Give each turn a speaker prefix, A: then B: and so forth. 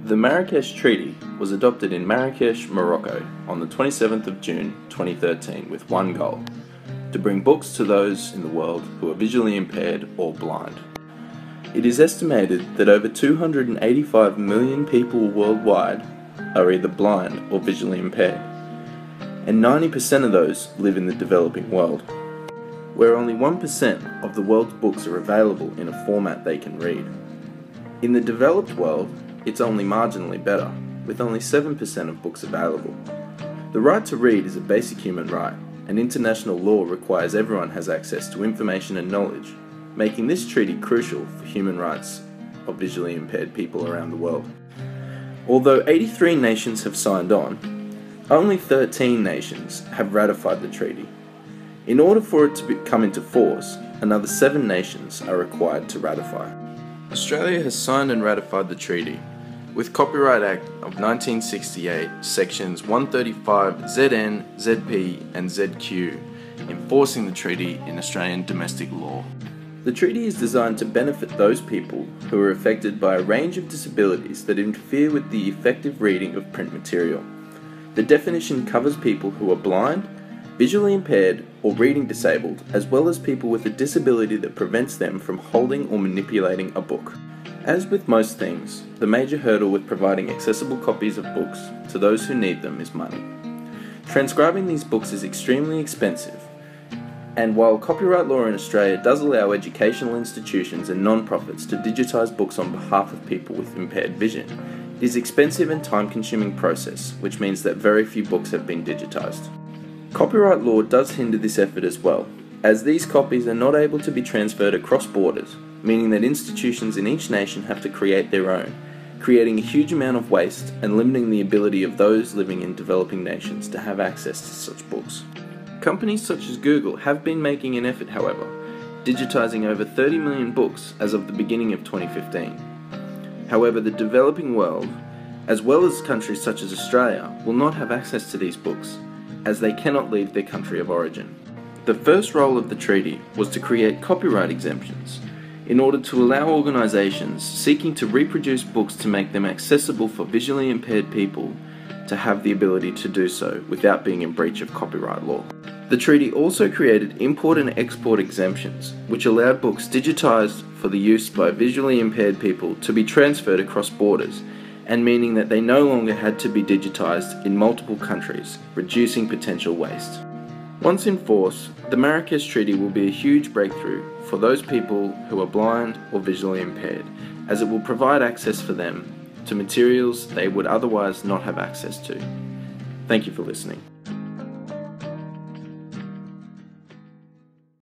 A: The Marrakesh Treaty was adopted in Marrakesh, Morocco on the 27th of June 2013 with one goal: to bring books to those in the world who are visually impaired or blind. It is estimated that over 285 million people worldwide are either blind or visually impaired, and 90% of those live in the developing world, where only 1% of the world's books are available in a format they can read. In the developed world, it's only marginally better, with only 7% of books available. The right to read is a basic human right, and international law requires everyone has access to information and knowledge, making this treaty crucial for human rights of visually impaired people around the world. Although 83 nations have signed on, only 13 nations have ratified the treaty. In order for it to come into force, another 7 nations are required to ratify. Australia has signed and ratified the treaty, with Copyright Act of 1968 sections 135 ZN, ZP and ZQ enforcing the treaty in Australian domestic law. The treaty is designed to benefit those people who are affected by a range of disabilities that interfere with the effective reading of print material. The definition covers people who are blind, visually impaired or reading disabled, as well as people with a disability that prevents them from holding or manipulating a book. As with most things, the major hurdle with providing accessible copies of books to those who need them is money. Transcribing these books is extremely expensive, and while copyright law in Australia does allow educational institutions and non-profits to digitise books on behalf of people with impaired vision, it is an expensive and time-consuming process, which means that very few books have been digitised. Copyright law does hinder this effort as well, as these copies are not able to be transferred across borders, meaning that institutions in each nation have to create their own, creating a huge amount of waste and limiting the ability of those living in developing nations to have access to such books. Companies such as Google have been making an effort, however, digitising over 30 million books as of the beginning of 2015. However, the developing world, as well as countries such as Australia, will not have access to these books, as they cannot leave their country of origin. The first role of the treaty was to create copyright exemptions, in order to allow organisations seeking to reproduce books to make them accessible for visually impaired people to have the ability to do so without being in breach of copyright law. The treaty also created import and export exemptions, which allowed books digitised for the use by visually impaired people to be transferred across borders, and meaning that they no longer had to be digitised in multiple countries, reducing potential waste. Once in force, the Marrakesh Treaty will be a huge breakthrough for those people who are blind or visually impaired, as it will provide access for them to materials they would otherwise not have access to. Thank you for listening.